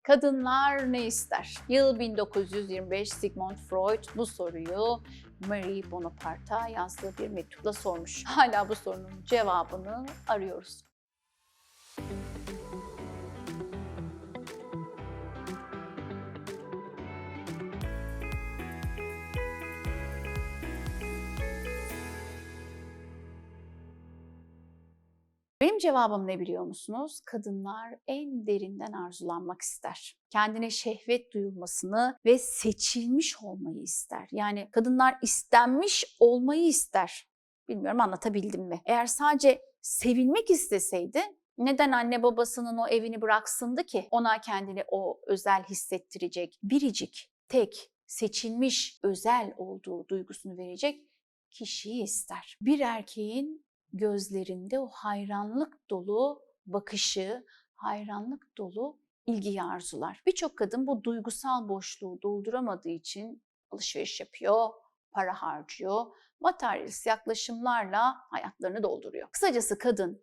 Kadınlar ne ister? Yıl 1925, Sigmund Freud bu soruyu Marie Bonaparte'a yazdığı bir mektupla sormuş. Hala bu sorunun cevabını arıyoruz. Benim cevabım ne biliyor musunuz? Kadınlar en derinden arzulanmak ister. Kendine şehvet duyulmasını ve seçilmiş olmayı ister. Yani kadınlar istenmiş olmayı ister. Bilmiyorum anlatabildim mi? Eğer sadece sevilmek isteseydi neden anne babasının o evini bıraksındı ki? Ona kendini o özel hissettirecek, biricik, tek, seçilmiş, özel olduğu duygusunu verecek kişiyi ister. Bir erkeğin gözlerinde o hayranlık dolu bakışı, hayranlık dolu ilgiyi arzular. Birçok kadın bu duygusal boşluğu dolduramadığı için alışveriş yapıyor, para harcıyor, materyalist yaklaşımlarla hayatlarını dolduruyor. Kısacası kadın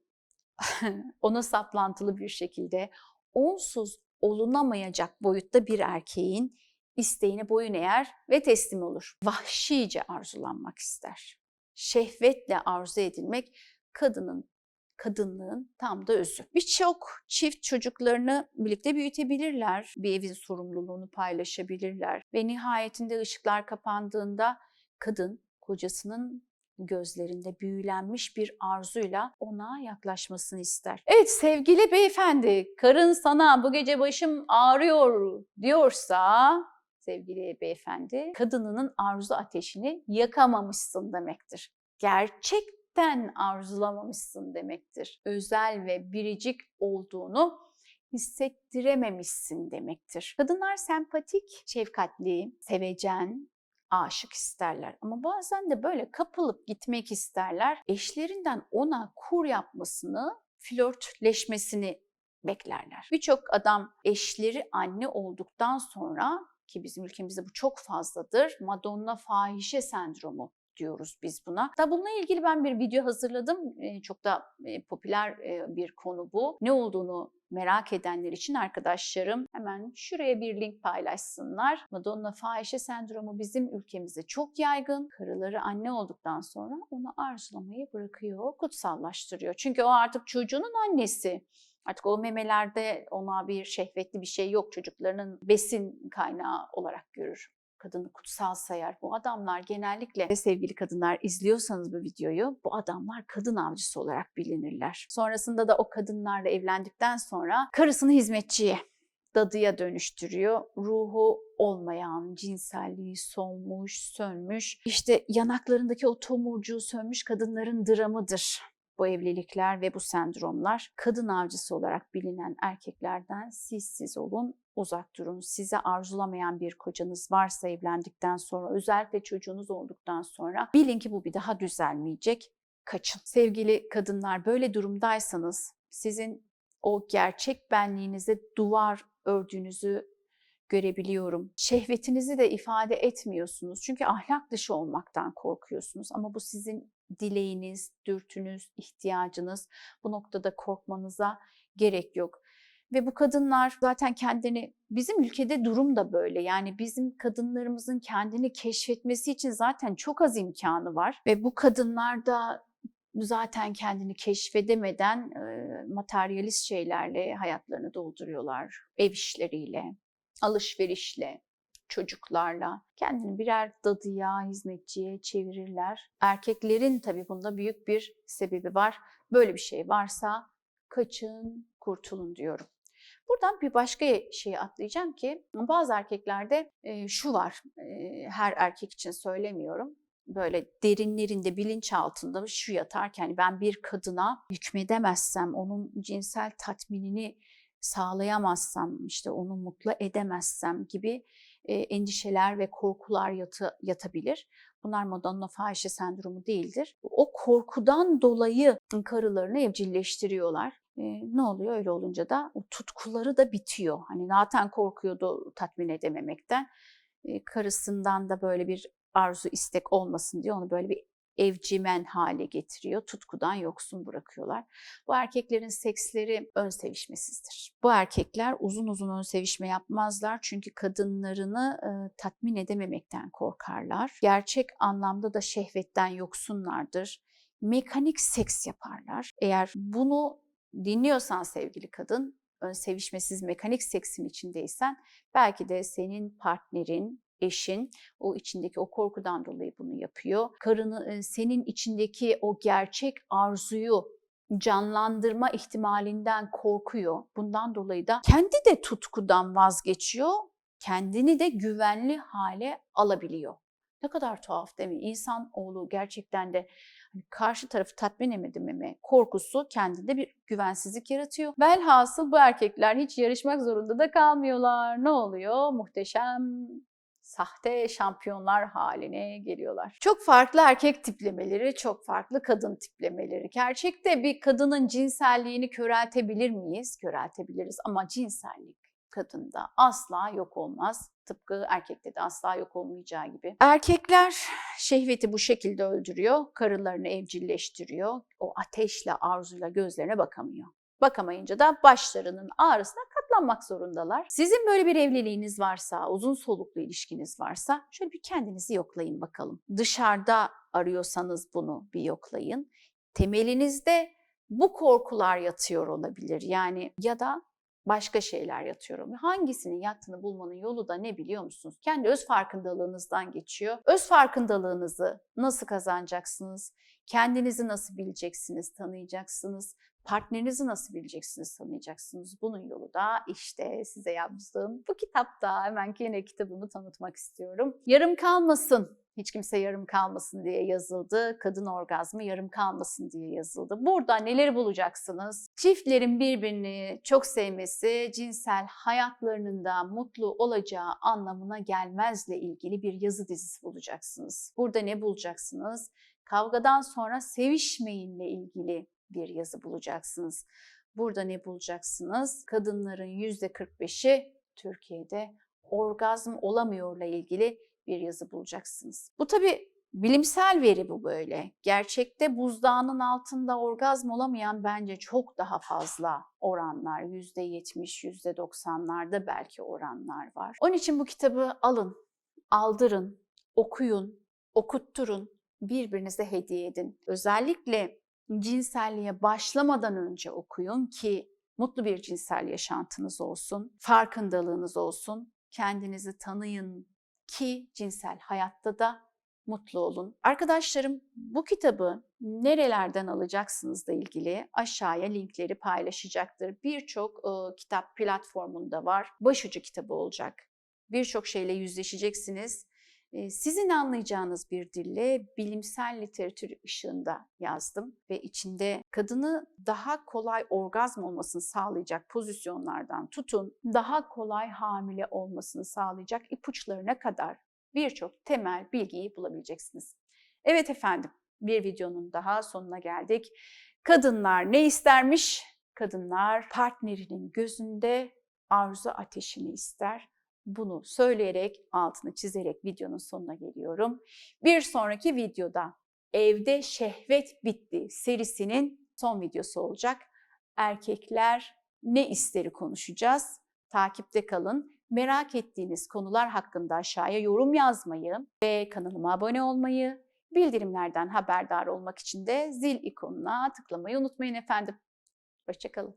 ona saplantılı bir şekilde onsuz olunamayacak boyutta bir erkeğin isteğine boyun eğer ve teslim olur. Vahşice arzulanmak ister. Şehvetle arzu edilmek kadınlığın tam da özü. Birçok çift çocuklarını birlikte büyütebilirler, bir evin sorumluluğunu paylaşabilirler ve nihayetinde ışıklar kapandığında kadın kocasının gözlerinde büyülenmiş bir arzuyla ona yaklaşmasını ister. Evet sevgili beyefendi, karın sana bu gece başım ağrıyor diyorsa sevgili beyefendi, kadınının arzu ateşini yakamamışsın demektir. Gerçekten arzulamamışsın demektir. Özel ve biricik olduğunu hissettirememişsin demektir. Kadınlar sempatik, şefkatli, sevecen, aşık isterler. Ama bazen de böyle kapılıp gitmek isterler. Eşlerinden ona kur yapmasını, flörtleşmesini beklerler. Birçok adam eşleri anne olduktan sonra ki bizim ülkemizde bu çok fazladır. Madonna fahişe sendromu diyoruz biz buna. Da bununla ilgili ben bir video hazırladım. Çok da popüler bir konu bu. Ne olduğunu merak edenler için arkadaşlarım hemen şuraya bir link paylaşsınlar. Madonna fahişe sendromu bizim ülkemizde çok yaygın. Karıları anne olduktan sonra onu arzulamayı bırakıyor, kutsallaştırıyor. Çünkü o artık çocuğunun annesi. Artık o memelerde ona bir şehvetli bir şey yok. Çocuklarının besin kaynağı olarak görür. Kadını kutsal sayar. Bu adamlar genellikle sevgili kadınlar izliyorsanız bu videoyu bu adamlar kadın avcısı olarak bilinirler. Sonrasında da o kadınlarla evlendikten sonra karısını hizmetçiye, dadıya dönüştürüyor. Ruhu olmayan, cinselliği solmuş, sönmüş, işte yanaklarındaki o tomurcuğu sönmüş kadınların dramıdır. Bu evlilikler ve bu sendromlar kadın avcısı olarak bilinen erkeklerden siz olun, uzak durun. Size arzulamayan bir kocanız varsa evlendikten sonra, özellikle çocuğunuz olduktan sonra bilin ki bu bir daha düzelmeyecek. Kaçın. Sevgili kadınlar böyle durumdaysanız sizin o gerçek benliğinize duvar ördüğünüzü görebiliyorum. Şehvetinizi de ifade etmiyorsunuz. Çünkü ahlak dışı olmaktan korkuyorsunuz. Ama bu sizin dileğiniz, dürtünüz, ihtiyacınız. Bu noktada korkmanıza gerek yok. Ve bu kadınlar zaten kendini, bizim ülkede durum da böyle. Yani bizim kadınlarımızın kendini keşfetmesi için zaten çok az imkanı var. Ve bu kadınlar da zaten kendini keşfedemeden materyalist şeylerle hayatlarını dolduruyorlar. Ev işleriyle, alışverişle, çocuklarla kendini birer dadıya, hizmetçiye çevirirler. Erkeklerin tabii bunda büyük bir sebebi var. Böyle bir şey varsa kaçın, kurtulun diyorum. Buradan bir başka şeye atlayacağım ki bazı erkeklerde şu var, her erkek için söylemiyorum. Böyle derinlerinde, bilinçaltında şu yatarken ben bir kadına hükmedemezsem, onun cinsel tatminini sağlayamazsam, işte onu mutlu edemezsem gibi endişeler ve korkular yatabilir. Bunlar Madonna fahişe sendromu değildir. O korkudan dolayı karılarını evcilleştiriyorlar. Ne oluyor? Öyle olunca da o tutkuları da bitiyor. Hani zaten korkuyordu tatmin edememekten. Karısından da böyle bir arzu istek olmasın diye onu böyle bir evcimen hale getiriyor, tutkudan yoksun bırakıyorlar. Bu erkeklerin seksleri ön sevişmesizdir. Bu erkekler uzun uzun ön sevişme yapmazlar çünkü kadınlarını tatmin edememekten korkarlar. Gerçek anlamda da şehvetten yoksunlardır. Mekanik seks yaparlar. Eğer bunu dinliyorsan sevgili kadın, ön sevişmesiz mekanik seksin içindeysen belki de senin partnerin, eşin o içindeki o korkudan dolayı bunu yapıyor. Karını senin içindeki o gerçek arzuyu canlandırma ihtimalinden korkuyor. Bundan dolayı da kendi de tutkudan vazgeçiyor, kendini de güvenli hale alabiliyor. Ne kadar tuhaf değil mi? İnsanoğlu gerçekten de karşı tarafı tatmin edememe korkusu kendinde bir güvensizlik yaratıyor. Velhasıl bu erkekler hiç yarışmak zorunda da kalmıyorlar. Ne oluyor? Muhteşem sahte şampiyonlar haline geliyorlar. Çok farklı erkek tiplemeleri, çok farklı kadın tiplemeleri. Gerçekte bir kadının cinselliğini köreltebilir miyiz? Köreltebiliriz ama cinsellik kadında asla yok olmaz. Tıpkı erkekte de asla yok olmayacağı gibi. Erkekler şehveti bu şekilde öldürüyor, karılarını evcilleştiriyor. O ateşle, arzuyla gözlerine bakamıyor. Bakamayınca da başlarının ağrısına katlanmak zorundalar. Sizin böyle bir evliliğiniz varsa, uzun soluklu ilişkiniz varsa şöyle bir kendinizi yoklayın bakalım. Dışarıda arıyorsanız bunu bir yoklayın. Temelinizde bu korkular yatıyor olabilir. Yani ya da başka şeyler yatıyor. Hangisinin yattığını bulmanın yolu da ne biliyor musunuz? Kendi öz farkındalığınızdan geçiyor. Öz farkındalığınızı nasıl kazanacaksınız? Kendinizi nasıl bileceksiniz, tanıyacaksınız? Partnerinizi nasıl bileceksiniz, tanıyacaksınız? Bunun yolu da işte size yazdığım bu kitapta. Hemen yine kitabımı tanıtmak istiyorum. Yarım kalmasın. Hiç kimse yarım kalmasın diye yazıldı. Kadın orgazmı yarım kalmasın diye yazıldı. Burada neleri bulacaksınız? Çiftlerin birbirini çok sevmesi, cinsel hayatlarının da mutlu olacağı anlamına gelmezle ilgili bir yazı dizisi bulacaksınız. Burada ne bulacaksınız? Kavgadan sonra sevişmeyinle ilgili bir yazı bulacaksınız. Burada ne bulacaksınız? Kadınların %45'i Türkiye'de orgazm olamıyorla ilgili bir yazı bulacaksınız. Bu tabii bilimsel veri bu böyle. Gerçekte buzdağının altında orgazm olamayan bence çok daha fazla oranlar. %70, %90'larda belki oranlar var. Onun için bu kitabı alın, aldırın, okuyun, okutturun, birbirinize hediye edin. Özellikle cinselliğe başlamadan önce okuyun ki mutlu bir cinsel yaşantınız olsun, farkındalığınız olsun, kendinizi tanıyın ki cinsel hayatta da mutlu olun. Arkadaşlarım bu kitabı nerelerden alacaksınızla ilgili aşağıya linkleri paylaşacaktır. Birçok kitap platformunda var. Başucu kitabı olacak. Birçok şeyle yüzleşeceksiniz. Sizin anlayacağınız bir dille bilimsel literatür ışığında yazdım ve içinde kadını daha kolay orgazm olmasını sağlayacak pozisyonlardan tutun, daha kolay hamile olmasını sağlayacak ipuçlarına kadar birçok temel bilgiyi bulabileceksiniz. Evet efendim, bir videonun daha sonuna geldik. Kadınlar ne istermiş? Kadınlar partnerinin gözünde arzu ateşini ister. Bunu söyleyerek, altını çizerek videonun sonuna geliyorum. Bir sonraki videoda Evde Şehvet Bitti serisinin son videosu olacak. Erkekler ne isteri konuşacağız. Takipte kalın. Merak ettiğiniz konular hakkında aşağıya yorum yazmayı ve kanalıma abone olmayı, bildirimlerden haberdar olmak için de zil ikonuna tıklamayı unutmayın efendim. Hoşça kalın.